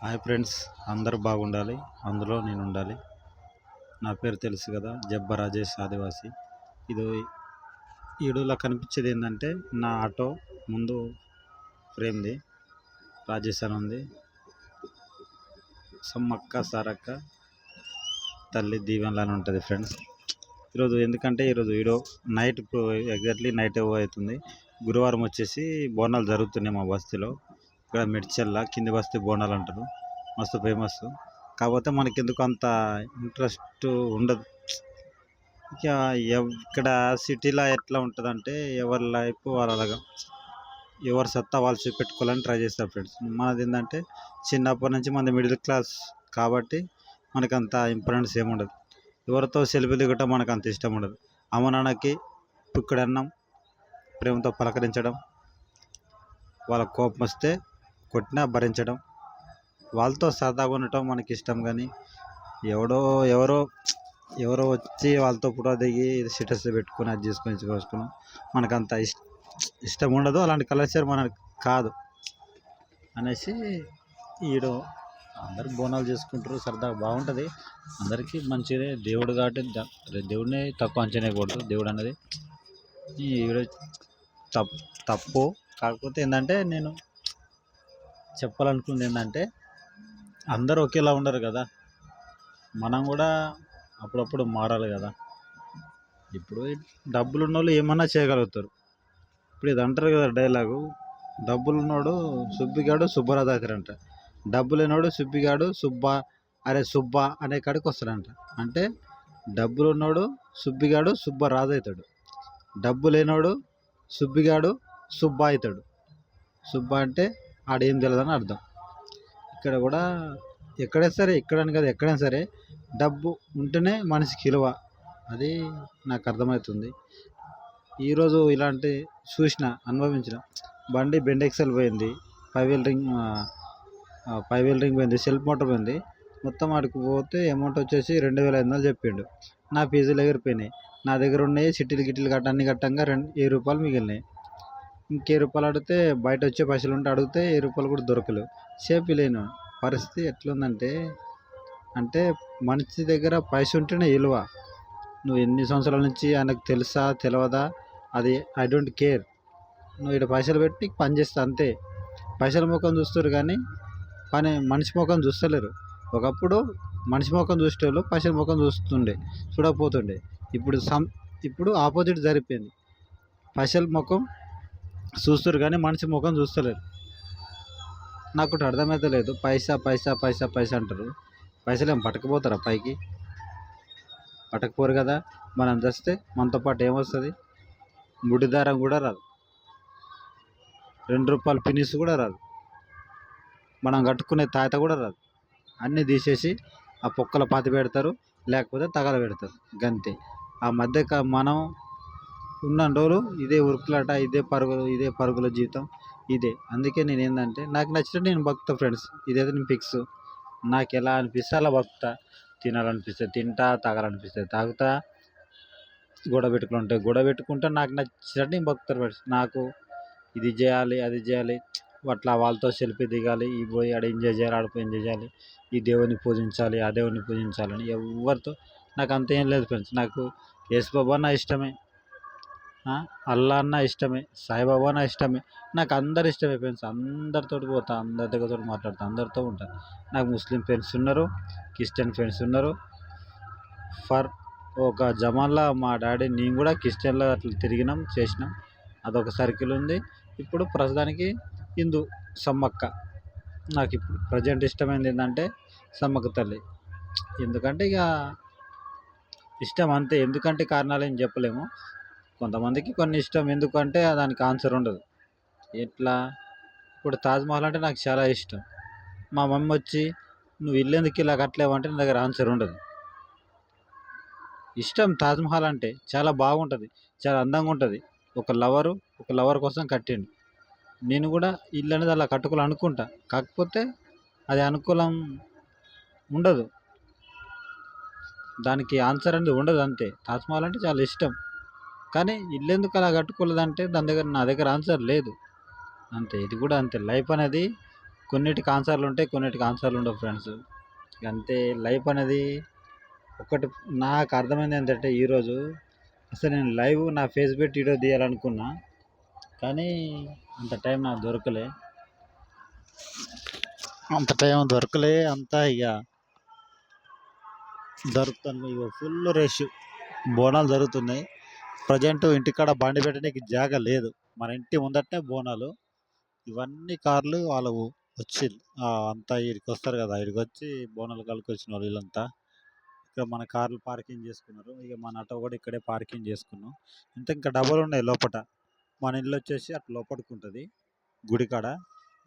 Hi friends, అందరూ బాగుండాలి, అందులో నేను ఉండాలి. నా పేరు తెలుసు కదా, జబ్బ రాజేష్ ఆదివాసి. ఇది ఈడులా కనిపించేది ఏంటంటే నా ఆటో ముందు ఫ్రేమ్ది రాజేష్ అని ఉంది. సమ్మక్క సారక్క తల్లి దీవెనలానే ఉంటుంది ఫ్రెండ్స్. ఈరోజు వీడియో నైట్, ఎగ్జాక్ట్లీ నైట్ అవుతుంది. గురువారం వచ్చేసి బోనాలు జరుగుతున్నాయి మా బస్తీలో. ఇక్కడ మిడ్చల్ల కింది బస్తీ బోనాలు అంటారు, మస్తు ఫేమస్. కాకపోతే మనకి ఎందుకు అంత ఇంట్రెస్ట్ ఉండదు. ఇక ఇక్కడ సిటీలో ఎట్లా ఉంటుందంటే ఎవరి లైఫ్ వాళ్ళగా, ఎవరి సత్తా వాళ్ళు చూపెట్టుకోవాలని ట్రై చేస్తారు ఫ్రెండ్స్. మనది ఏంటంటే చిన్నప్పటి నుంచి మనది మిడిల్ క్లాస్ కాబట్టి మనకు అంత ఇంపార్టెన్స్ ఏముండదు. ఎవరితో సెల్ఫీ దిగటం మనకు అంత ఇష్టం ఉండదు. అమ్మ నాన్నకి పుక్కడన్నం ప్రేమతో పలకరించడం, వాళ్ళ కోపం వస్తే కొట్టినా భరించడం, వాళ్ళతో సరదాగా ఉండటం మనకి ఇష్టం. కానీ ఎవరో వచ్చి వాళ్ళతో ఫోటో దిగి స్టేటస్ పెట్టుకుని అది చేసుకుని మనకు అంత ఇష్టం ఉండదు. అలాంటి కల్చర్ మనకు కాదు అనేసి ఈడు అందరు బోనాలు చేసుకుంటారు, సరదాగా బాగుంటుంది. అందరికీ మంచిదే. దేవుడు కాబట్టి దేవుడిని తక్కువ అంచనా వేయకూడదు. దేవుడు అన్నది ఈడు తప్పు. కాకపోతే ఏంటంటే నేను చెప్పాలనుకుంది ఏంటంటే అందరూ ఒకేలా ఉండరు కదా, మనం కూడా అప్పుడప్పుడు మారాలి కదా. ఇప్పుడు డబ్బులు ఉన్నోళ్ళు ఏమన్నా చేయగలుగుతారు. ఇప్పుడు ఇది అంటారు కదా డైలాగు, డబ్బులు ఉన్నోడు సుబ్బిగాడు సుబ్బరాజు అవుతారంట, డబ్బు లేనోడు సుబ్బిగాడు సుబ్బ అనే కాడికి వస్తాడంట. అంటే డబ్బులు ఉన్నోడు సుబ్బిగాడు సుబ్బరాజు అవుతాడు, డబ్బు లేనోడు సుబ్బిగాడు సుబ్బ అవుతాడు. సుబ్బ అంటే ఆడేం తెలియదని అర్థం. ఇక్కడ కూడా ఎక్కడైనా సరే, ఇక్కడని కదా ఎక్కడైనా సరే డబ్బు ఉంటేనే మనిషికి విలువ, అది నాకు అర్థమవుతుంది. ఈరోజు ఇలాంటి చూసిన, అనుభవించిన. బండి బెండెక్సెల్ పోయింది, 5 వీల్ రింగ్ పోయింది, సెల్ఫ్ మోటార్ పోయింది. మొత్తం ఆడికి పోతే అమౌంట్ వచ్చేసి 2500 చెప్పిండు. నా ఫీజులు ఎగిరిపోయినాయి. నా దగ్గర ఉన్నాయి సిటీలు గిట్టిలు అన్ని కట్టంగా 1000 రూపాయలు మిగిలినాయి. ఇంకే రూపాయలు అడిగితే బయట వచ్చే పైసలు ఉంటే అడిగితే 1000 రూపాయలు కూడా దొరకలేవు. లేను పరిస్థితి ఎట్లుందంటే, మనిషి దగ్గర పైస ఉంటేనే విలువ. నువ్వు ఎన్ని సంవత్సరాల నుంచి ఆయనకు తెలుసా తెలియదా, అది ఐ డోంట్ కేర్. నువ్వు ఇక్కడ పైసలు పెట్టి పని చేస్తా అంతే. పైసల ముఖం చూస్తారు కానీ మనిషి ముఖం చూస్తలేరు. ఒకప్పుడు మనిషి ముఖం చూసేవాళ్ళు పైసల ముఖం చూడకపోతుండే. ఇప్పుడు ఆపోజిట్ జరిగిపోయింది. పైసల ముఖం చూస్తారు కానీ మనిషి ముఖం చూస్తలేరు. నాకు ఒకటి అర్థమైతే లేదు, పైసా పైసా పైసా పైసా అంటారు. పైసలు ఏం పట్టకపోతారా పైకి? పట్టకపోరు కదా. మనం తెస్తే మనతో పాటు ఏమొస్తుంది? ముడిదారం కూడా రాదు, 2 రూపాయల పినిస్ కూడా రాదు, మనం కట్టుకునే తాత కూడా రాదు. అన్నీ తీసేసి ఆ పొక్కల పాతి పెడతారు, లేకపోతే తగల పెడతారు, గంతే. ఆ మధ్య మనం ఉన్న రోజులు ఇదే ఉరుకులాట, ఇదే పరుగుల జీవితం ఇదే. అందుకే నేను ఏంటంటే నాకు నచ్చినట్టు నేను బతుకుతా ఫ్రెండ్స్. ఇదైతే నేను ఫిక్స్. నాకు ఎలా అనిపిస్తే అలా బతుకుతా. తినాలనిపిస్తే తింటా, తాగాలనిపిస్తే తాగుతా, గొడవ పెట్టుకుంటా. నాకు నచ్చినట్టు నేను బతుకుతాను ఫ్రెండ్స్. నాకు ఇది చేయాలి, అది చేయాలి, అట్లా వాళ్ళతో సెల్ఫీ దిగాలి, ఈ పోయి ఆడ ఎంజాయ్ చేయాలి, ఆడిపోయి ఎంజాయ్ చేయాలి, ఈ దేవుని పూజించాలి, ఆ దేవుని పూజించాలని ఎవరితో నాకు అంత ఏం లేదు ఫ్రెండ్స్. నాకు యేసుబాబా నా ఇష్టమే, అల్లా అన్న ఇష్టమే, సాయిబాబా నా ఇష్టమే, నాకు అందరు ఇష్టమే ఫ్రెండ్స్. అందరితో పోతా, అందరి దగ్గరతో మాట్లాడతా, అందరితో ఉంటాను. నాకు ముస్లిం ఫ్రెండ్స్ ఉన్నారు, క్రిస్టియన్ ఫ్రెండ్స్ ఉన్నారు. ఒక జమాన్లో మా డాడీ నేను కూడా క్రిస్టియన్లో అట్లా తిరిగినాం, చేసినాం. అదొక సర్కిల్ ఉంది. ఇప్పుడు ప్రస్తుతానికి హిందూ సమ్మక్క. నాకు ఇప్పుడు ప్రజెంట్ ఇష్టమైనది ఏంటంటే సమ్మక్క తల్లి. ఎందుకంటే ఇక ఇష్టం అంతే. ఎందుకంటే కారణాలు ఏం చెప్పలేము. కొంతమందికి కొన్ని ఇష్టం, ఎందుకంటే దానికి ఆన్సర్ ఉండదు. ఎట్లా ఇప్పుడు తాజ్మహల్ అంటే నాకు చాలా ఇష్టం. మా మమ్మీ వచ్చి నువ్వు ఇల్లు ఎందుకు ఇలా కట్టలేవు నా దగ్గర ఆన్సర్ ఉండదు. ఇష్టం తాజ్మహల్ అంటే చాలా బాగుంటుంది, చాలా అందంగా ఉంటుంది. ఒక లవర్ కోసం కట్టిండు. నేను కూడా ఇల్లు అనేది అలా కట్టుకోవాలనుకుంటా. కాకపోతే అది అనుకూలం ఉండదు, దానికి ఆన్సర్ అనేది ఉండదు, అంతే. తాజ్మహల్ అంటే చాలా ఇష్టం, కానీ ఇల్లు ఎందుకు అలా కట్టుకోలేదంటే నా దగ్గర ఆన్సర్ లేదు, అంతే. ఇది కూడా అంతే. లైఫ్ అనేది కొన్నిటికి ఆన్సర్లు ఉంటాయి, కొన్నిటికి ఆన్సర్లు ఉండవు ఫ్రెండ్స్. అంతే లైఫ్ అనేది. ఒకటి నాకు అర్థమైంది ఏంటంటే ఈరోజు అసలు నేను లైవ్ నా ఫేస్ పెట్టి వీడియో తీయాలనుకున్నా, కానీ అంత టైం నాకు దొరకలే. అంతా ఇక దొరుకుతాను. ఇక ఫుల్ రష్ బోనాలు జరుగుతున్నాయి. ప్రజెంట్ ఇంటికాడ బండి పెట్టడానికి జాగా లేదు. మన ఇంటి ముందటనే బోనాలు. ఇవన్నీ కార్లు వాళ్ళు వచ్చి అంతా ఇక్కడికి వస్తారు కదా, ఇక్కడికి వచ్చి బోనాలు కలుకొచ్చిన వాళ్ళు వీళ్ళంతా ఇక్కడ మన కార్లు పార్కింగ్ చేసుకున్నారు. ఇక మన ఆటో కూడా ఇక్కడే పార్కింగ్ చేసుకున్నాం. ఇంకా డబ్బులు ఉన్నాయి లోపల. మన ఇల్లు వచ్చేసి అట్లా లోపలికి ఉంటుంది గుడికాడ.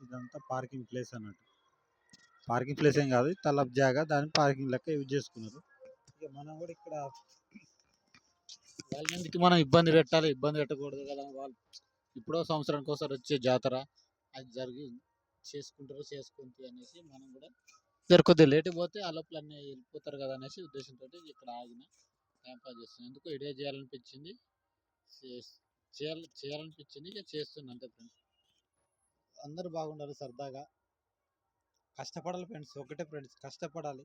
ఇదంతా పార్కింగ్ ప్లేస్ అన్నట్టు. పార్కింగ్ ప్లేస్ ఏం కాదు, తలప్ జాగా, దాన్ని పార్కింగ్ లెక్క యూజ్ చేసుకున్నారు. ఇక మనం కూడా ఇక్కడ వాళ్ళ మందికి మనం ఇబ్బంది పెట్టకూడదు కదా. వాళ్ళు ఇప్పుడో సంవత్సరానికి ఒకసారి వచ్చే జాతర, అది జరిగి చేసుకుంటే అనేసి మనం కూడా కొద్దిగా లేట్ పోతే ఆ లోపల అన్నీ వెళ్ళిపోతారు కదా అనేసి ఉద్దేశంతో ఇక్కడ ఆగిన టైం పాస్ చేస్తున్నాను. ఎందుకు ఇదే చేయాలనిపించింది, చేయాలనిపించింది, ఇక చేస్తున్నాను అంతే ఫ్రెండ్స్. అందరూ బాగుండాలి, సరదాగా కష్టపడాలి ఫ్రెండ్స్. ఒకటే ఫ్రెండ్స్, కష్టపడాలి.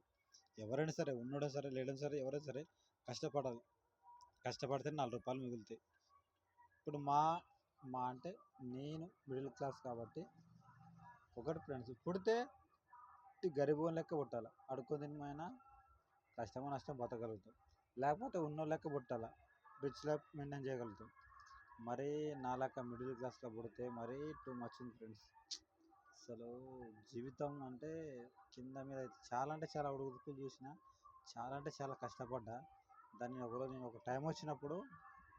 ఎవరైనా సరే, ఉన్నోడో సరే లేడో సరే, ఎవరైనా సరే కష్టపడాలి. కష్టపడితే 4 రూపాయలు మిగులుతాయి. ఇప్పుడు మా అంటే నేను మిడిల్ క్లాస్ కాబట్టి ఒకటి ఫ్రెండ్స్, పుడితే గరీబ్ లెక్క పుట్టాలి. అడుక్కొని తినమైనా కష్టమో నష్టం బతకగలుగుతాం. లేకపోతే ఉన్న లెక్క పుట్టాలి, రిచ్ లైఫ్ మెయింటైన్ చేయగలుగుతాం. మరీ నా లెక్క మిడిల్ క్లాస్లో పుడితే మరీ టూ మచ్ ఉంది ఫ్రెండ్స్. అసలు జీవితం అంటే కింద మీద చాలా అంటే చాలా ఉడుకులు చూసిన, చాలా అంటే చాలా కష్టపడ్డా. దాన్ని ఒకరోజు నేను ఒక టైం వచ్చినప్పుడు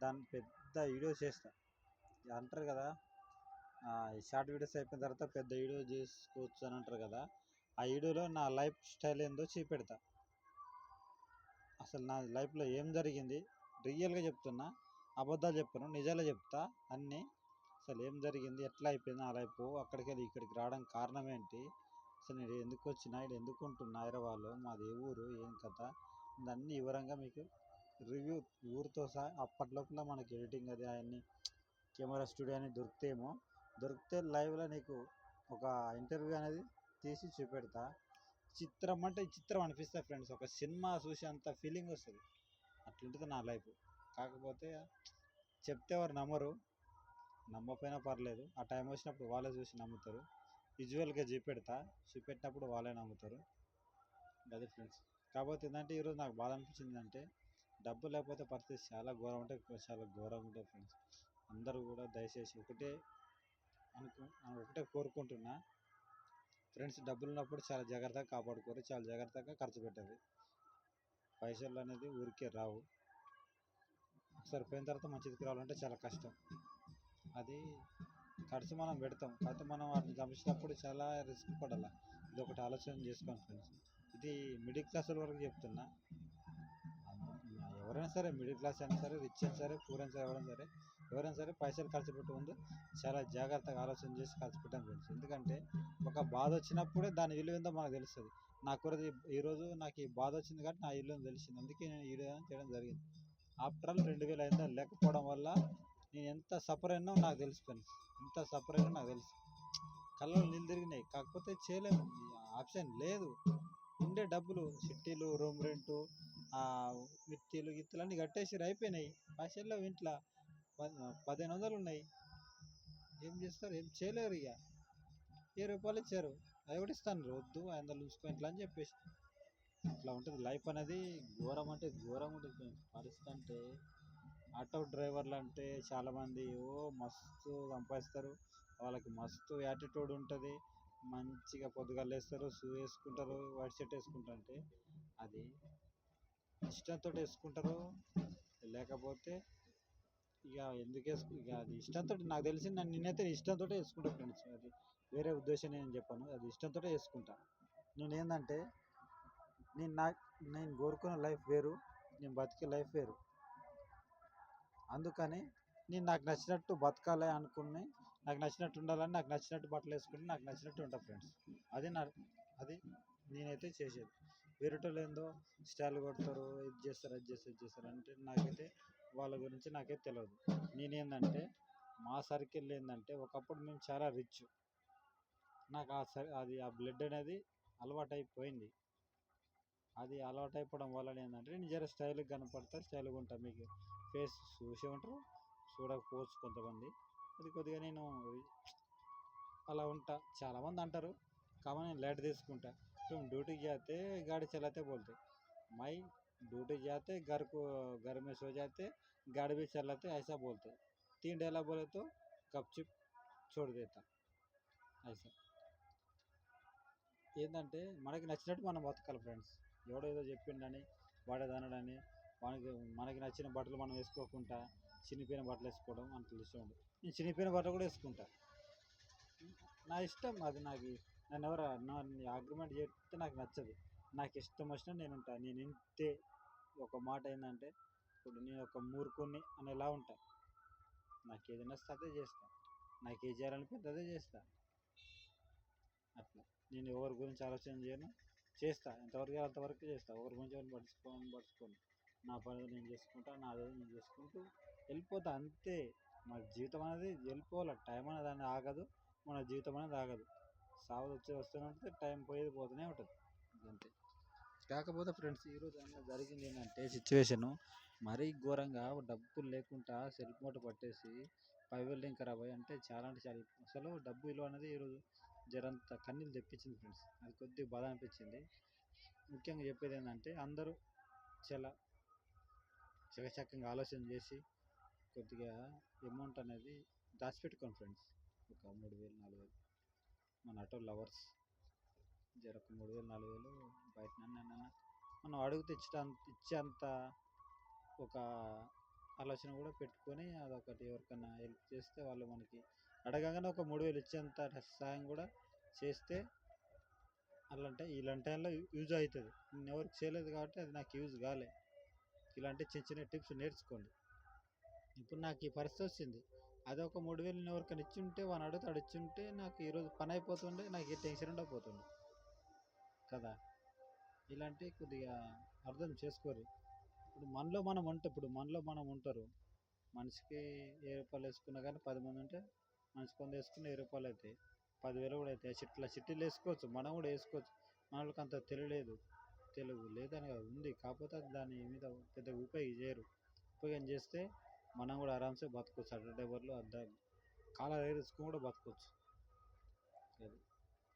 దాన్ని పెద్ద వీడియో చేస్తా. అంటారు కదా, షార్ట్ వీడియోస్ అయిపోయిన తర్వాత పెద్ద వీడియో చేసుకోవచ్చు అని అంటారు కదా. ఆ వీడియోలో నా లైఫ్ స్టైల్ ఏందో చూపెడతా. అసలు నా లైఫ్లో ఏం జరిగింది రియల్గా చెప్తున్నా, అబద్ధాలు చెప్పను, నిజాలే చెప్తా అన్నీ. అసలు ఏం జరిగింది, ఎట్లా అయిపోయింది నా లైఫ్, అక్కడికి వెళ్ళి ఇక్కడికి రావడానికి కారణం ఏంటి, అసలు నేను ఎందుకు వచ్చినా, ఇక్కడ ఎందుకు ఉంటున్నా, హైదరాబాద్లో మాది ఏ ఊరు, ఏం కథ, ఇవన్నీ వివరంగా మీకు రివ్యూ ఊరితో సహా. అప్పట్లోపల మనకి ఎడిటింగ్ అది అవన్నీ కెమెరా స్టూడియో అని దొరికితే లైవ్లో నీకు ఒక ఇంటర్వ్యూ అనేది తీసి చూపెడతా. చిత్రం అంటే చిత్రం అనిపిస్తుంది ఫ్రెండ్స్. ఒక సినిమా చూసి అంత ఫీలింగ్ వస్తుంది. అట్లుంటుంది నా లైఫ్. కాకపోతే చెప్తే ఎవరు నమ్మకపోయినా పర్లేదు. ఆ టైం వచ్చినప్పుడు వాళ్ళే చూసి నమ్ముతారు. విజువల్గా చూపెట్టినప్పుడు వాళ్ళే నమ్ముతారు. అది ఫ్రెండ్స్. కాకపోతే ఏంటంటే ఈరోజు నాకు బాధ అనిపించింది అంటే, డబ్బు లేకపోతే పరిస్థితి చాలా ఘోరం ఉంటుంది ఫ్రెండ్స్. అందరూ కూడా దయచేసి ఒకటే కోరుకుంటున్నా ఫ్రెండ్స్, డబ్బులు ఉన్నప్పుడు చాలా జాగ్రత్తగా కాపాడుకోరు, చాలా జాగ్రత్తగా ఖర్చు పెట్టాలి. పైసలు అనేది ఊరికే రావు. ఒకసారి పోయిన తర్వాత మంచిదికి రావాలంటే చాలా కష్టం. అది ఖర్చు మనం పెడతాం, కాకపోతే మనం వాటిని గమనించినప్పుడు చాలా రిస్క్ పడాలి. ఇది ఒకటి ఆలోచన చేసుకోండి ఫ్రెండ్స్. ఇది మిడిల్ క్లాస్ వరకు చెప్తున్నా. ఎవరైనా సరే, మిడిల్ క్లాస్ అయినా సరే, రిచ్ అయినా సరే, పూర్ అయినా సరే, ఎవరైనా సరే పైసలు ఖర్చు పెట్టే ముందు చాలా జాగ్రత్తగా ఆలోచన చేసి ఖర్చు పెట్టాను ఫ్రెండ్స్. ఎందుకంటే ఒక బాధ వచ్చినప్పుడే దాని విలువ ఏందో మనకు తెలుస్తుంది. ఈరోజు నాకు ఈ బాధ వచ్చింది కాబట్టి నా ఇల్లు తెలిసింది, అందుకే నేను ఈ విధంగా చేయడం జరిగింది. ఆఫ్టర్ ఆల్ 2005 లేకపోవడం వల్ల నేను ఎంత సఫర్ అయినా నాకు తెలిసిపోయింది. కళ్ళలో నీళ్ళు తిరిగినాయి. కాకపోతే చేయలేము, ఆప్షన్ లేదు. ఉండే డబ్బులు చిట్టీలు, రూమ్ రెంటు, మిత్తిలు గిత్తులు అన్నీ కట్టేసి అయిపోయినాయి. పైసల్లో ఇంట్లో 1500 ఉన్నాయి. ఏం చేస్తారు, ఏం చేయలేరు. ఇక 10 రూపాయలు ఇచ్చారు, అవి కూడా ఇస్తాను, వద్దు 500 ఉంచుకో ఇంట్లో అని చెప్పేసి. ఇట్లా ఉంటుంది లైఫ్ అనేది. ఘోరం అంటే ఘోరం ఉంటుంది పరిస్థితి. అంటే ఆటో డ్రైవర్లు అంటే చాలామంది మస్తు సంపాదిస్తారు. వాళ్ళకి మస్తు యాటిట్యూడ్ ఉంటుంది. మంచిగా పొద్దుగాల లేస్తారు, షూ వేసుకుంటారు, వైట్ షర్ట్ వేసుకుంటారు. అంటే అది ఇష్టంతో వేసుకుంటారు, లేకపోతే ఇక ఎందుకు ఇక అది ఇష్టంతో. నాకు తెలిసి నేనైతే ఇష్టంతో వేసుకుంటాను ఫ్రెండ్స్. అది వేరే ఉద్దేశం నేను చెప్పాను, అది ఇష్టంతో వేసుకుంటా. నేనేందంటే నేను కోరుకునే లైఫ్ వేరు, నేను బతికే లైఫ్ వేరు. అందుకని నాకు నచ్చినట్టు బతకాలి అనుకుని, నాకు నచ్చినట్టు ఉండాలని, నాకు నచ్చినట్టు బట్టలు వేసుకుని, నాకు నచ్చినట్టు ఉంటా ఫ్రెండ్స్. అది నేనైతే చేసేది. వేరేటోళ్ళు ఏందో స్టైల్ కొడతారు, ఇది చేస్తారు, అది చేస్తారు అంటే నాకైతే వాళ్ళ గురించి నాకైతే తెలియదు. నేనేందంటే మా సర్కిల్ ఏంటంటే ఒకప్పుడు మేము చాలా రిచ్. నాకు అది ఆ బ్లడ్ అనేది అలవాటు అయిపోయింది. అది అలవాటు అయిపోవడం వల్ల ఏంటంటే నేను జర స్టైల్గా కనపడతా, స్టైల్గా ఉంటా. మీకు ఫేస్ చూసే ఉంటారు, చూడకపోవచ్చు కొంతమంది. అది కొద్దిగా నేను అలా ఉంటా. చాలామంది అంటారు కానీ నేను లైట్ తీసుకుంటా. तुम ड्यूटी जाते गाड़ी चलाते बोलते मैं ड्यूटी जाते घर में सो जाते गाड़ी भी चलाते ऐसा बोलते 3 डायलॉग बोले तो गपचुप छोड़ देता ऐसा. ఏంటంటే మనకి నచ్చినట్టు మనం బతకాలి ఫ్రెండ్స్. ఎవడేదో చెప్పిండని వాడేది అనడని మనకి నచ్చిన బట్టలు మనం వేసుకోకుండా చినిపోయిన బట్టలు వేసుకోవడం అంత ఇష్టం ఉండదు. నేను చినిపోయిన బట్టలు కూడా వేసుకుంటా, నా ఇష్టం అది. నన్ను ఎవరు ఆర్గ్యుమెంట్ చేస్తే నాకు నచ్చదు. నాకు ఇష్టం వచ్చినట్టు నేను ఉంటాను. నేను ఇంతే. ఒక మాట ఏంటంటే ఇప్పుడు నేను ఒక మూర్ఖుణ్ణి అనేలా ఉంటా. నాకు ఏదైనా వస్తే అదే చేస్తా, నాకు ఏది చేయాలనిపిస్తే అదే చేస్తా. అట్లా నేను ఎవరి గురించి ఆలోచన చేయను, చేస్తా. ఎంతవరకు అంతవరకు చేస్తా. ఎవరి గురించి ఎవరిని పట్టించుకోను. నా పని నేను చేసుకుంటా, నాది నేను చేసుకుంటూ వెళ్ళిపోతా అంతే. మన జీవితం అనేది వెళ్ళిపోవాలి. టైం అనేది ఆగదు, మన జీవితం అనేది ఆగదు. సాగు వస్తూనే ఉంటుంది, టైం పోయేది పోతూనే ఉంటుంది అంతే. కాకపోతే ఫ్రెండ్స్ ఈరోజు జరిగింది ఏంటంటే సిచ్యువేషను మరీ ఘోరంగా డబ్బులు లేకుండా సెల్ మోటర్ పట్టేసి 5 ఖరాబ్ అయ్యి అంటే చాలా అసలు డబ్బు విలువ అనేది ఈరోజు జరంత కన్నీళ్ళు తెప్పించింది ఫ్రెండ్స్. అది కొద్దిగా బాధ అనిపించింది. ముఖ్యంగా చెప్పేది ఏంటంటే అందరూ చాలా చకచక్యంగా ఆలోచన చేసి కొద్దిగా అమౌంట్ అనేది దాచిపెట్టుకోండి ఫ్రెండ్స్. ఒక 3000 4000 మన ఆటో లవర్స్ జర ఒక 3000 4000 బయట మనం అడుగుతే ఇచ్చేంత ఒక ఆలోచన కూడా పెట్టుకొని అదొకటి ఎవరికైనా హెల్ప్ చేస్తే వాళ్ళు మనకి అడగగానే ఒక 3000 ఇచ్చేంత సహాయం కూడా చేస్తే ఇలాంటి టైంలో యూజ్ అవుతుంది. నేను ఎవరికి చేయలేదు కాబట్టి అది నాకు యూజ్ కాలే. ఇలాంటి చిన్న చిన్న టిప్స్ నేర్చుకోండి. ఇప్పుడు నాకు ఈ పరిస్థితి వచ్చింది. అదే ఒక 3000 నేను ఎవరికైనా ఇచ్చి ఉంటే వాడిని అడుగుతాడు ఇచ్చి ఉంటే నాకు ఈరోజు పని అయిపోతుండే, నాకు ఈ టెన్షన్ ఉండకపోతుండే కదా. ఇలాంటి కొద్దిగా అర్థం చేసుకోరు. ఇప్పుడు మనలో మనం ఉంటారు. మనిషికి 1000 రూపాయలు వేసుకున్నా కానీ 10 మంది ఉంటే మనిషికి 100 వేసుకున్న 1000 రూపాయలు అవుతాయి, 10,000 కూడా అవుతాయి. చిట్టీలు వేసుకోవచ్చు, మనం కూడా వేసుకోవచ్చు. మనకి అంత తెలుగు లేదని కాదు, ఉంది. కాకపోతే దాని మీద పెద్ద ఉపయోగం చేస్తే మనం కూడా ఆరామ్సే బతకొచ్చు. అడ్డ డబర్లు కాలర్ వేసుకొని కూడా బతకొచ్చు.